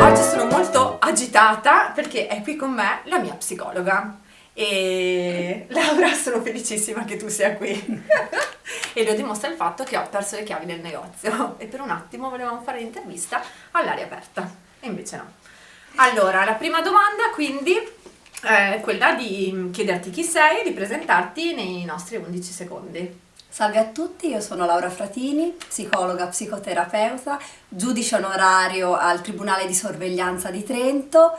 Oggi sono molto agitata perché è qui con me la mia psicologa e Laura, sono felicissima che tu sia qui e lo dimostra il fatto che ho perso le chiavi del negozio e per un attimo volevamo fare l'intervista all'aria aperta e invece no. Allora, la prima domanda quindi è quella di chiederti chi sei e di presentarti nei nostri 11 secondi. Salve a tutti, io sono Laura Fratini, psicologa, psicoterapeuta, giudice onorario al Tribunale di Sorveglianza di Trento,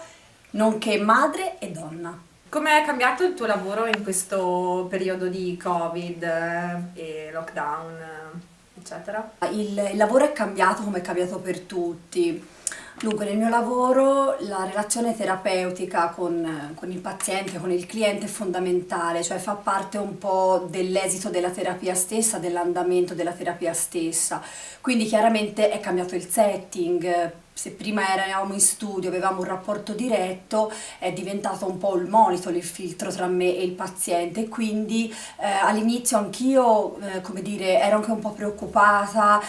nonché madre e donna. Come è cambiato il tuo lavoro in questo periodo di Covid e lockdown, eccetera? Il lavoro è cambiato come è cambiato per tutti. Dunque, nel mio lavoro la relazione terapeutica con il paziente, con il cliente è fondamentale, cioè fa parte un po' dell'esito della terapia stessa, dell'andamento della terapia stessa. Quindi chiaramente è cambiato il setting. Se prima eravamo in studio, avevamo un rapporto diretto, è diventato un po' il monitor, il filtro tra me e il paziente. Quindi all'inizio anch'io, come dire, ero anche un po' preoccupata,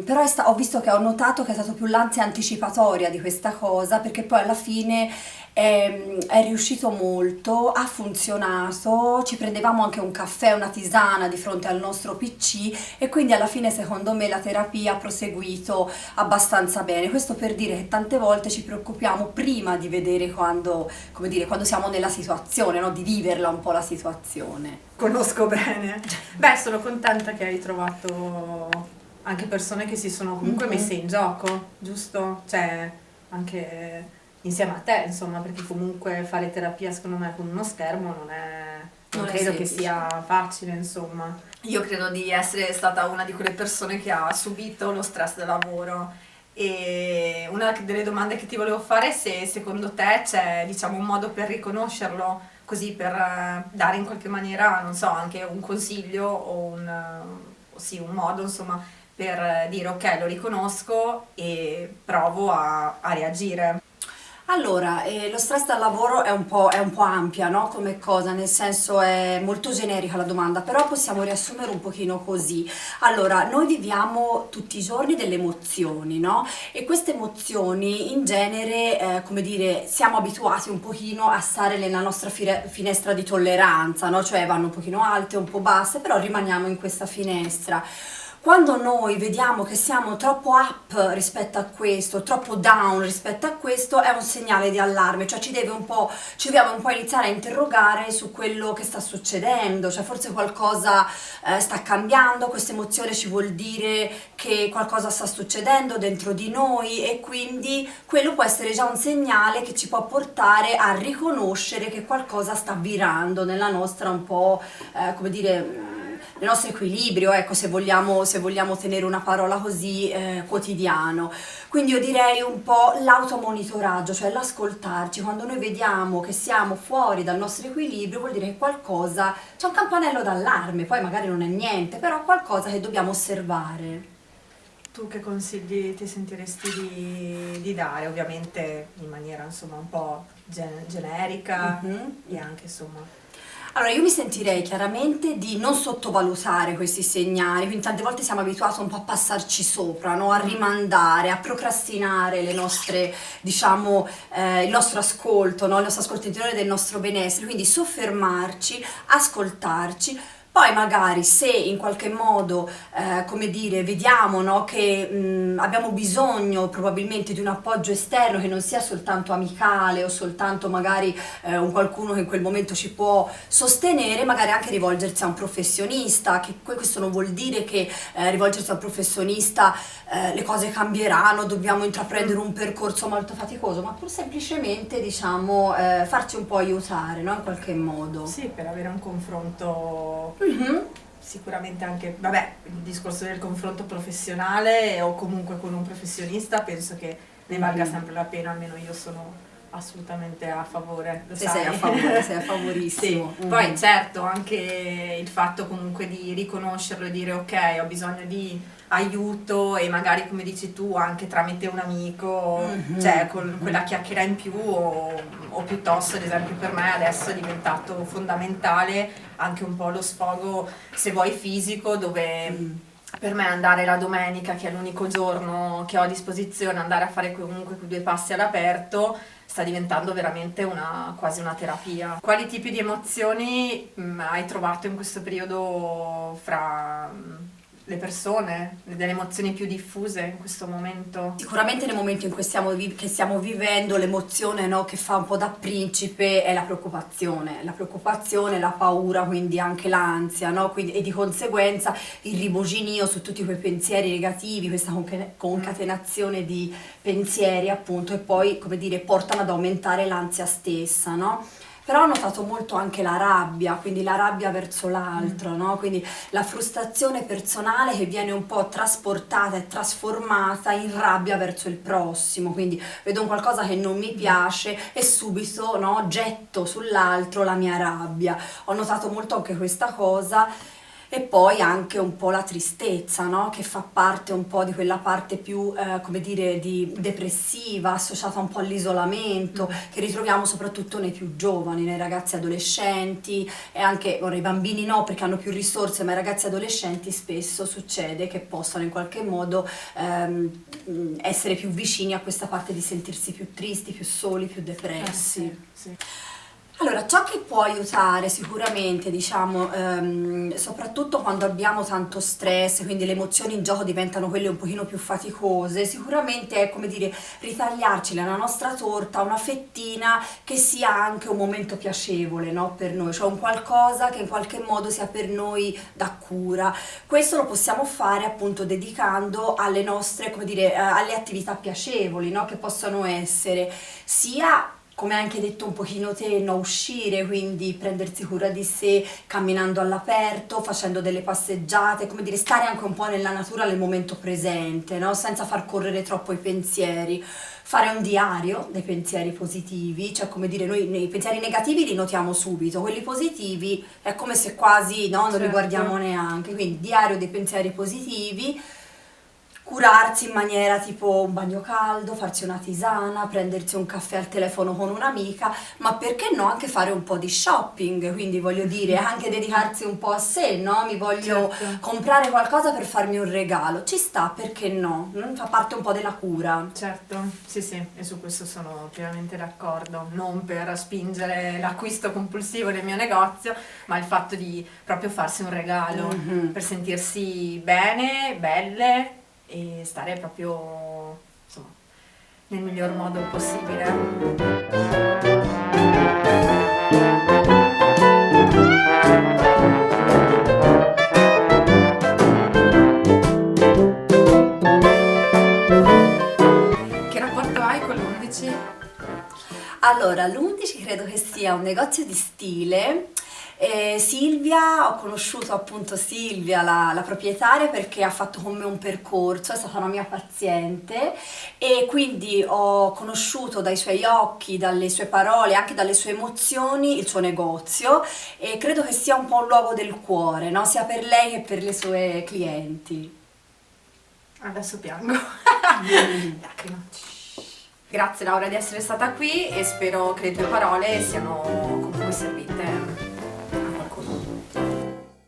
però ho visto che ho notato che è stato più l'ansia anticipatoria di questa cosa, perché poi alla fine è riuscito molto, ha funzionato, ci prendevamo anche un caffè, una tisana di fronte al nostro PC e quindi alla fine secondo me la terapia ha proseguito abbastanza bene. Questo per dire che tante volte ci preoccupiamo prima di vedere quando, come dire, quando siamo nella situazione, no? Di viverla un po' la situazione. Conosco bene. Beh, sono contenta che hai trovato anche persone che si sono comunque messe in gioco, giusto? Cioè, anche insieme a te, insomma, perché comunque fare terapia secondo me con uno schermo non credo che sia facile, insomma. Io credo di essere stata una di quelle persone che ha subito lo stress del lavoro e una delle domande che ti volevo fare è se secondo te c'è, diciamo, un modo per riconoscerlo, così per dare in qualche maniera, non so, anche un consiglio o sì, un modo, insomma, per dire ok, lo riconosco e provo a reagire. Allora, lo stress dal lavoro è un po' ampia, no? Come cosa, nel senso è molto generica la domanda, però possiamo riassumere un pochino così. Allora, noi viviamo tutti i giorni delle emozioni, no? E queste emozioni in genere, come dire, siamo abituati un pochino a stare nella nostra finestra di tolleranza, no? Cioè vanno un pochino alte, un po' basse, però rimaniamo in questa finestra. Quando noi vediamo che siamo troppo up rispetto a questo, troppo down rispetto a questo, è un segnale di allarme, cioè ci dobbiamo un po' iniziare a interrogare su quello che sta succedendo, cioè forse qualcosa sta cambiando, questa emozione ci vuol dire che qualcosa sta succedendo dentro di noi e quindi quello può essere già un segnale che ci può portare a riconoscere che qualcosa sta virando nella nostra un po', come dire, nel nostro equilibrio, ecco, se vogliamo tenere una parola così quotidiano. Quindi io direi un po' l'automonitoraggio, cioè l'ascoltarci. Quando noi vediamo che siamo fuori dal nostro equilibrio vuol dire che qualcosa, c'è un campanello d'allarme, poi magari non è niente, però qualcosa che dobbiamo osservare. Tu che consigli ti sentiresti di dare, ovviamente in maniera insomma un po' generica e anche insomma... Allora, io mi sentirei chiaramente di non sottovalutare questi segnali, quindi tante volte siamo abituati un po' a passarci sopra, no? A rimandare, a procrastinare le nostre, diciamo, il nostro ascolto, no? Il nostro ascolto interiore del nostro benessere, quindi soffermarci, ascoltarci. Poi magari se in qualche modo, come dire, vediamo, no, che abbiamo bisogno probabilmente di un appoggio esterno che non sia soltanto amicale o soltanto magari un qualcuno che in quel momento ci può sostenere, magari anche rivolgersi a un professionista, che questo non vuol dire che rivolgersi a un professionista le cose cambieranno, dobbiamo intraprendere un percorso molto faticoso, ma pur semplicemente, diciamo, farci un po' aiutare, no, in qualche modo. Sì, per avere un confronto sicuramente anche, vabbè, il discorso del confronto professionale o comunque con un professionista penso che ne valga sempre la pena, almeno io sono assolutamente a favore, lo Se sai. sei a favore, sei a favorissimo. Sì. Poi certo anche il fatto comunque di riconoscerlo e dire ok, ho bisogno di aiuto e magari come dici tu anche tramite un amico, cioè con quella chiacchiera in più o piuttosto ad esempio per me adesso è diventato fondamentale anche un po' lo sfogo se vuoi fisico dove per me andare la domenica che è l'unico giorno che ho a disposizione andare a fare comunque quei 2 passi all'aperto sta diventando veramente quasi una terapia. Quali tipi di emozioni hai trovato in questo periodo fra le persone, delle emozioni più diffuse in questo momento? Sicuramente nel momento in cui che stiamo vivendo l'emozione, no, che fa un po' da principe è la preoccupazione, la paura, quindi anche l'ansia, no? E di conseguenza il rimuginio su tutti quei pensieri negativi, questa concatenazione di pensieri appunto e poi come dire portano ad aumentare l'ansia stessa, no? Però ho notato molto anche la rabbia, quindi la rabbia verso l'altro, no? Quindi la frustrazione personale che viene un po' trasportata e trasformata in rabbia verso il prossimo, quindi vedo un qualcosa che non mi piace e subito, no, getto sull'altro la mia rabbia. Ho notato molto anche questa cosa. E poi anche un po' la tristezza, no? Che fa parte un po' di quella parte più, come dire, di depressiva, associata un po' all'isolamento, che ritroviamo soprattutto nei più giovani, nei ragazzi adolescenti e anche, ora i bambini no perché hanno più risorse, ma i ragazzi adolescenti spesso succede che possano in qualche modo essere più vicini a questa parte di sentirsi più tristi, più soli, più depressi. Sì. Allora, ciò che può aiutare sicuramente, diciamo, soprattutto quando abbiamo tanto stress, quindi le emozioni in gioco diventano quelle un pochino più faticose, sicuramente è come dire ritagliarci nella nostra torta una fettina che sia anche un momento piacevole, no, per noi, cioè un qualcosa che in qualche modo sia per noi da cura. Questo lo possiamo fare appunto dedicando alle nostre, come dire, alle attività piacevoli, no, che possono essere sia come hai anche detto un pochino te, no, uscire, quindi prendersi cura di sé, camminando all'aperto, facendo delle passeggiate, come dire, stare anche un po' nella natura nel momento presente, no? Senza far correre troppo i pensieri. Fare un diario dei pensieri positivi, cioè come dire, noi i pensieri negativi li notiamo subito, quelli positivi è come se quasi no, non li guardiamo neanche, quindi diario dei pensieri positivi. Curarsi in maniera tipo un bagno caldo, farsi una tisana, prendersi un caffè al telefono con un'amica, ma perché no anche fare un po' di shopping, quindi voglio dire anche dedicarsi un po' a sé, no? Mi voglio comprare qualcosa per farmi un regalo, ci sta, perché no? Fa parte un po' della cura. Certo, sì, e su questo sono pienamente d'accordo, non per spingere l'acquisto compulsivo nel mio negozio, ma il fatto di proprio farsi un regalo per sentirsi bene, belle e stare proprio insomma nel miglior modo possibile. Che rapporto hai con l'11? Allora, l'11 credo che sia un negozio di stile. Silvia, ho conosciuto appunto Silvia, la proprietaria, perché ha fatto con me un percorso, è stata una mia paziente e quindi ho conosciuto dai suoi occhi, dalle sue parole, anche dalle sue emozioni il suo negozio e credo che sia un po' un luogo del cuore, no? Sia per lei che per le sue clienti. Adesso piango. Lacrima. Grazie Laura di essere stata qui e spero che le tue parole siano